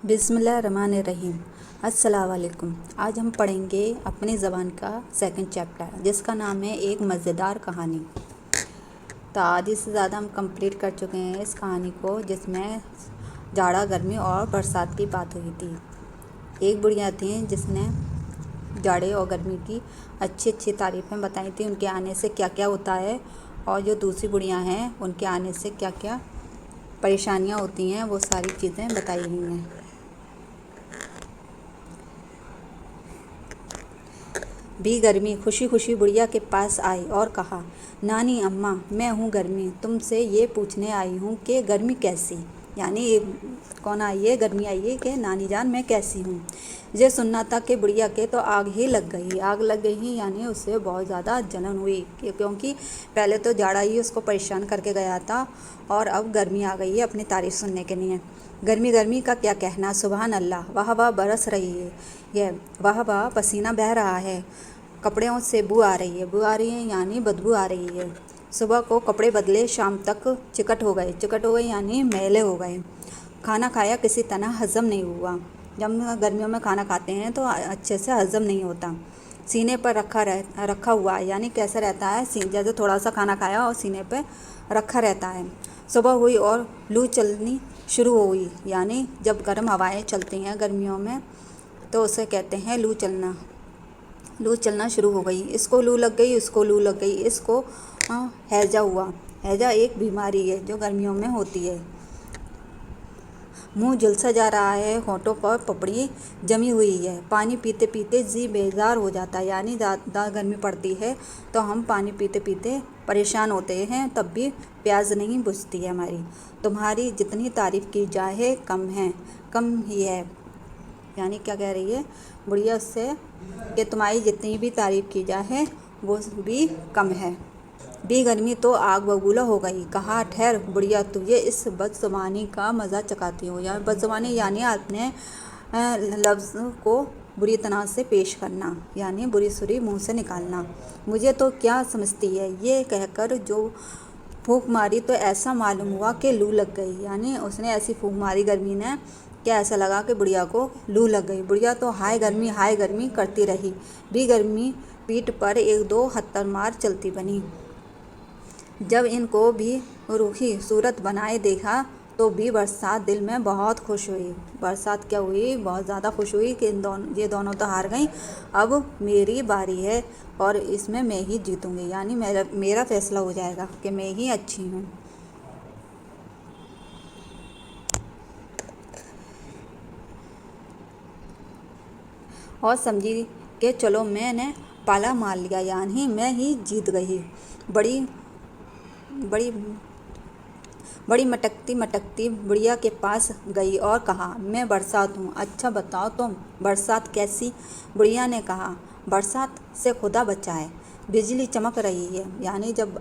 बिस्मिल्लाहिर्रहमानिर्रहीम। अस्सलाम वालेकुम। आज हम पढ़ेंगे अपनी ज़बान का सेकंड चैप्टर जिसका नाम है एक मज़ेदार कहानी। तो आधी से ज़्यादा हम कंप्लीट कर चुके हैं इस कहानी को, जिसमें जाड़ा गर्मी और बरसात की बात हुई थी। एक बुढ़िया थी जिसने जाड़े और गर्मी की अच्छी अच्छी तारीफ़ें बताई थी, उनके आने से क्या क्या होता है, और जो दूसरी बुढ़िया हैं उनके आने से क्या क्या परेशानियाँ होती हैं, वो सारी चीज़ें बताई हुई हैं। भी गर्मी खुशी खुशी बुढ़िया के पास आई और कहा, नानी अम्मा, मैं हूँ गर्मी, तुमसे ये पूछने आई हूँ कि गर्मी कैसी, यानी कौन आई है, गर्मी आई है कि नानी जान मैं कैसी हूँ। ये सुनना था कि बुढ़िया के तो आग ही लग गई। आग लग गई यानी उससे बहुत ज़्यादा जलन हुई, क्योंकि पहले तो जाड़ा ही उसको परेशान करके गया था और अब गर्मी आ गई है अपनी तारीफ़ सुनने के लिए। गर्मी गर्मी का क्या कहना, सुबहान अल्लाह, वाह वाह बरस रही है ये, वाह वाह पसीना बह रहा है, कपड़ों से बू आ रही है यानी बदबू आ रही है। सुबह को कपड़े बदले, शाम तक चिकट हो गए यानी मैले हो गए। खाना खाया किसी तरह हज़म नहीं हुआ। जब गर्मियों में खाना खाते हैं तो अच्छे से हज़म नहीं होता। सीने पर रखा हुआ यानी कैसा रहता है, जैसे थोड़ा सा खाना खाया और सीने पर रखा रहता है। सुबह हुई और लू चलनी शुरू हुई, यानी जब गर्म हवाएं चलती हैं गर्मियों में तो उसे कहते हैं लू चलना। लू चलना शुरू हो गई, इसको लू लग गई, उसको लू लग गई, इसको हैजा हुआ। हैजा एक बीमारी है जो गर्मियों में होती है। मुंह झुलसा जा रहा है, होठों पर पपड़ी जमी हुई है। पानी पीते पीते जी बेजार हो जाता है, यानी ज़्यादा गर्मी पड़ती है तो हम पानी पीते पीते परेशान होते हैं, तब भी प्यास नहीं बुझती है हमारी। तुम्हारी जितनी तारीफ़ की जाए कम ही है, यानी क्या कह रही है बुढ़िया उससे कि तुम्हारी जितनी भी तारीफ़ की जाए वो भी कम है। भी गर्मी तो आग बबूला हो गई। कहा, ठहर बुढ़िया, तुझे इस बदज़ुबानी का मज़ा चखाती हूँ। या बदज़ुबानी यानी अपने लफ्ज़ को बुरी तरह से पेश करना, यानी बुरी सुरी मुंह से निकालना। मुझे तो क्या समझती है, ये कहकर जो फूंक मारी तो ऐसा मालूम हुआ कि लू लग गई, यानी उसने ऐसी फूंक मारी गर्मी ने क्या ऐसा लगा कि बुढ़िया को लू लग गई। बुढ़िया तो हाय गर्मी करती रही। भी गर्मी पीठ पर एक दो हत्तर मार चलती बनी। जब इनको भी रूखी सूरत बनाए देखा तो भी बरसात दिल में बहुत खुश हुई। बरसात क्या हुई, बहुत ज़्यादा खुश हुई कि ये दोनों तो हार गई, अब मेरी बारी है और इसमें मैं ही जीतूंगी, यानी मेरा फैसला हो जाएगा कि मैं ही अच्छी हूँ। और समझी कि चलो मैंने पाला मार लिया, यानी मैं ही जीत गई। बड़ी मटकती बुढ़िया के पास गई और कहा, मैं बरसात हूँ, अच्छा बताओ तुम बरसात कैसी। बुढ़िया ने कहा, बरसात से खुदा बचाए, बिजली चमक रही है, यानी जब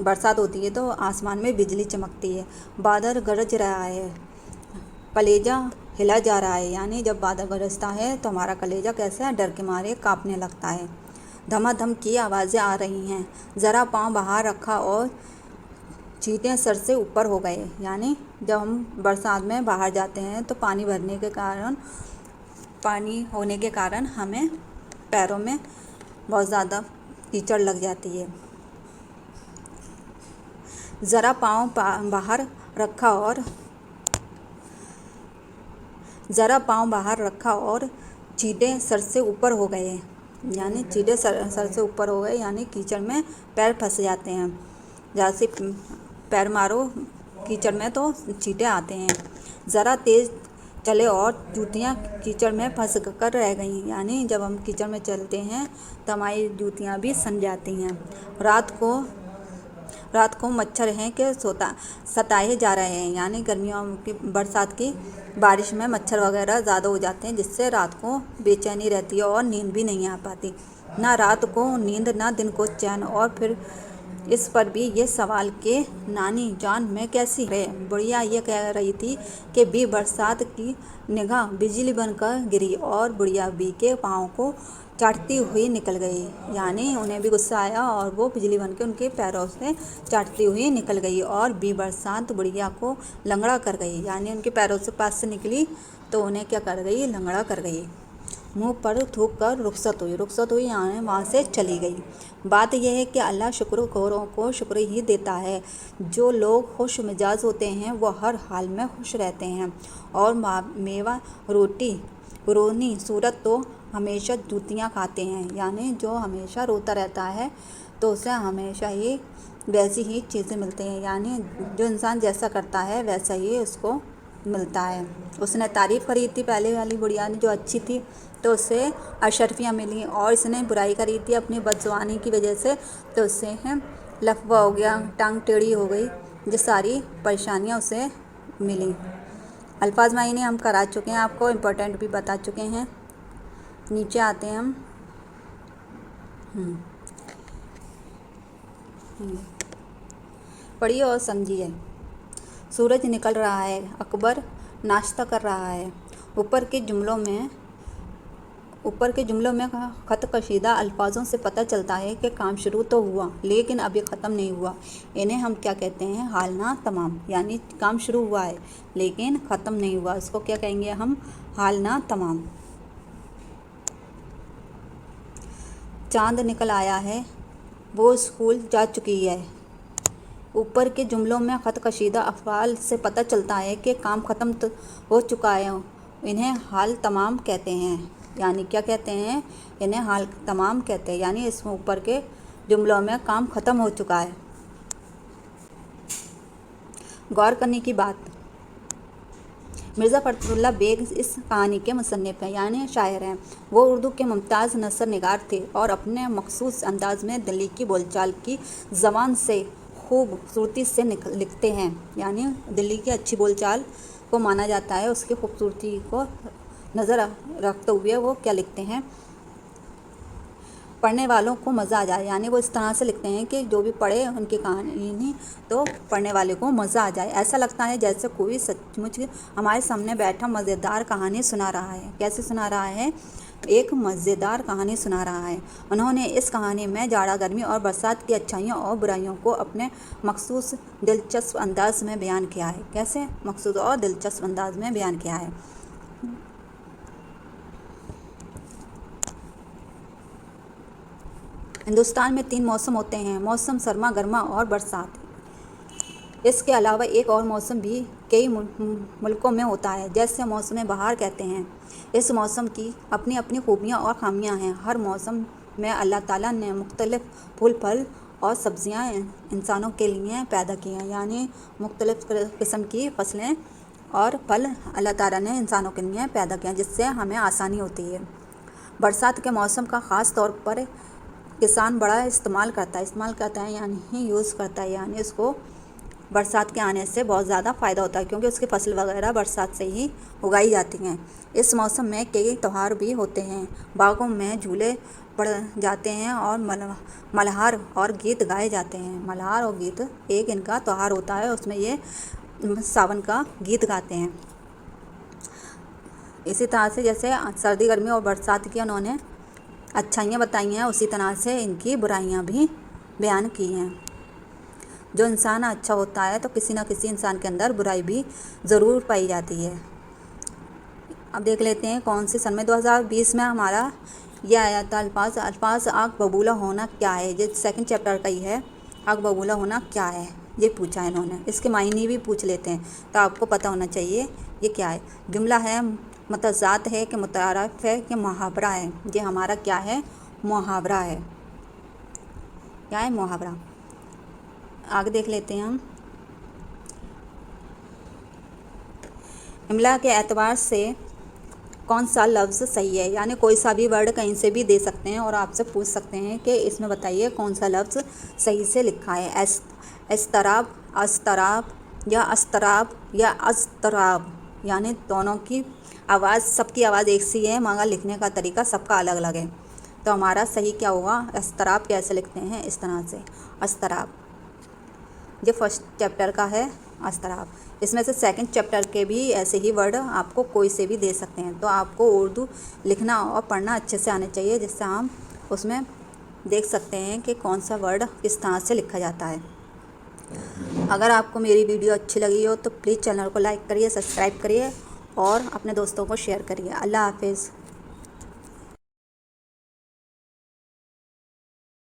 बरसात होती है तो आसमान में बिजली चमकती है। बादल गरज रहा है, कलेजा हिला जा रहा है, यानी जब बादल गरजता है तो हमारा कलेजा कैसा है, डर के मारे कांपने लगता है। धमाधम की आवाज़ें आ रही हैं। ज़रा पाँव बाहर रखा और चींटे सर से ऊपर हो गए, यानी जब हम बरसात में बाहर जाते हैं तो पानी होने के कारण हमें पैरों में बहुत ज़्यादा कीचड़ लग जाती है। ज़रा पाँव बाहर रखा और चींटे सर से ऊपर हो गए, यानी चींटे सर से ऊपर हो गए, यानी कीचड़ में पैर फंस जाते हैं। जैसे पैर मारो कीचड़ में तो चींटे आते हैं। ज़रा तेज़ चले और जूतियाँ कीचड़ में फंस कर रह गईं, यानी जब हम कीचड़ में चलते हैं तो हमारी जूतियाँ भी सन जाती हैं। रात को मच्छर हैं कि सताए जा रहे हैं, यानी गर्मियों की बरसात की बारिश में मच्छर वगैरह ज़्यादा हो जाते हैं, जिससे रात को बेचैनी रहती है और नींद भी नहीं आ पाती। ना रात को नींद ना दिन को चैन, और फिर इस पर भी ये सवाल कि नानी जान मैं कैसी है। बुढ़िया ये कह रही थी कि बी बरसात की निगाह बिजली बनकर गिरी और बुढ़िया बी के पाँव को चाटती हुई निकल गई। यानी उन्हें भी गुस्सा आया और वो बिजली बन के उनके पैरों से चाटती हुई निकल गई और बी बरसात बुढ़िया को लंगड़ा कर गई। यानी उनके पैरों से पास से निकली तो उन्हें क्या कर गई, लंगड़ा कर गई। मुंह पर थूक कर रुखसत हुई यानी वहाँ से चली गई। बात यह है कि अल्लाह शुक्रगुजारों को शुक्र ही देता है। जो लोग खुश मिजाज होते हैं वो हर हाल में खुश रहते हैं और मेवा रोनी सूरत तो हमेशा जूतियाँ खाते हैं। यानी जो हमेशा रोता रहता है तो उसे हमेशा ही वैसी ही चीज़ें मिलती हैं। यानी जो इंसान जैसा करता है वैसा ही उसको मिलता है। उसने तारीफ़ करी थी पहले वाली बुढ़िया ने जो अच्छी थी तो उससे अशरफियाँ मिली, और इसने बुराई करी थी अपनी बदजुबानी की वजह से तो उससे है लफवा हो गया, टांग टेढ़ी हो गई, जो सारी परेशानियाँ उसे मिली। अल्फाज मायने हम करा चुके हैं, आपको इम्पोर्टेंट भी बता चुके हैं। नीचे आते हैं हम। पढ़िए और समझिए। सूरज निकल रहा है, अकबर नाश्ता कर रहा है। ऊपर के जुमलों में ख़त कशीदा अल्फाजों से पता चलता है कि काम शुरू तो हुआ लेकिन अभी ख़त्म नहीं हुआ। इन्हें हम क्या कहते हैं, हाल ना तमाम। यानी काम शुरू हुआ है लेकिन ख़त्म नहीं हुआ, इसको क्या कहेंगे हम, हाल ना तमाम। चांद निकल आया है, वो स्कूल जा चुकी है। ऊपर के जुमलों में ख़त कशीदा अफ़आल से पता चलता है कि काम ख़त्म हो चुका है। इन्हें हाल तमाम कहते हैं। यानी क्या कहते हैं, इन्हें हाल तमाम कहते हैं। यानी इसमें ऊपर के जुमलों में काम ख़त्म हो चुका है। गौर करने की बात, मिर्ज़ा फ़खरुल्लाह बेग इस कहानी के मुसन्निफ़ हैं यानी शायर हैं। वो उर्दू के मुमताज़ नसर निगार थे और अपने मखसूस अंदाज़ में दिल्ली की बोलचाल की ज़बान से खूबसूरती से लिखते हैं। यानी दिल्ली की अच्छी बोलचाल को माना जाता है, उसकी खूबसूरती को नज़र रखते हुए वो क्या लिखते हैं, पढ़ने वालों को मज़ा आ जाए। यानी वो इस तरह से लिखते हैं कि जो भी पढ़े उनकी कहानी तो पढ़ने वाले को मज़ा आ जाए। ऐसा लगता है जैसे कोई सचमुच हमारे सामने बैठा मज़ेदार कहानी सुना रहा है। कैसे सुना रहा है, एक मज़ेदार कहानी सुना रहा है। उन्होंने इस कहानी में जाड़ा गर्मी और बरसात की अच्छाइयों और बुराइयों को अपने मखसूस दिलचस्प अंदाज में बयान किया है। कैसे मखसूस और दिलचस्प अंदाज में बयान किया है। हिंदुस्तान में 3 मौसम होते हैं, मौसम सर्मा, गर्मा और बरसात। इसके अलावा एक और मौसम भी कई मुल्कों में होता है, जैसे मौसम बहार कहते हैं। इस मौसम की अपनी अपनी खूबियाँ और खामियाँ हैं। हर मौसम में अल्लाह ताला ने मुख्तलिफ फूल फल और सब्ज़ियाँ इंसानों के लिए पैदा की हैं। यानी मुख्तलिफ किस्म की फसलें और फल अल्लाह ताला ने इंसानों के लिए पैदा किए हैं, जिससे हमें आसानी होती है। बरसात के मौसम का ख़ास तौर पर किसान बड़ा इस्तेमाल करता है यानी यूज़ करता है। यानी इसको बरसात के आने से बहुत ज़्यादा फ़ायदा होता है क्योंकि उसकी फसल वगैरह बरसात से ही उगाई जाती हैं। इस मौसम में कई त्यौहार भी होते हैं। बागों में झूले पड़ जाते हैं और मल्हार और गीत गाए जाते हैं। मल्हार और गीत एक इनका त्यौहार होता है, उसमें ये सावन का गीत गाते हैं। इसी तरह से जैसे सर्दी गर्मी और बरसात की उन्होंने अच्छाइयाँ बताई हैं, उसी तरह से इनकी बुराइयाँ भी बयान की हैं। जो इंसान अच्छा होता है तो किसी न किसी इंसान के अंदर बुराई भी ज़रूर पाई जाती है। अब देख लेते हैं कौन सी सन में 2020 में हमारा ये आया था अल्फाज आग बबूला होना क्या है। ये 2nd चैप्टर का ही है, आग बबूला होना क्या है ये पूछा है इन्होंने। इसके मायने भी पूछ लेते हैं तो आपको पता होना चाहिए ये क्या है। जुमला है, मतज़ात है कि मुतारफ़ है कि मुहावरा है। ये हमारा क्या है, मुहावरा है। क्या है, मुहावरा। आगे देख लेते हैं हम। इमला के एतबार से कौन सा लफ्ज़ सही है। यानी कोई सा भी वर्ड कहीं से भी दे सकते हैं और आपसे पूछ सकते हैं कि इसमें बताइए कौन सा लफ्ज़ सही से लिखा है। एस्तराब, अस्तराब या अस्तराब या अस्तराब। यानी दोनों की आवाज़, सबकी आवाज़ एक सी है मगर लिखने का तरीका सबका अलग अलग है। तो हमारा सही क्या होगा, अस्तराब कैसे लिखते हैं, इस तरह से अस्तराब। ये फर्स्ट चैप्टर का है अस्तराब। इसमें से सेकंड चैप्टर के भी ऐसे ही वर्ड आपको कोई से भी दे सकते हैं। तो आपको उर्दू लिखना और पढ़ना अच्छे से आने चाहिए, जिससे हम उसमें देख सकते हैं कि कौन सा वर्ड किस तरह से लिखा जाता है। अगर आपको मेरी वीडियो अच्छी लगी हो तो प्लीज़ चैनल को लाइक करिए, सब्सक्राइब करिए और अपने दोस्तों को शेयर करिए। अल्लाह हाफिज़।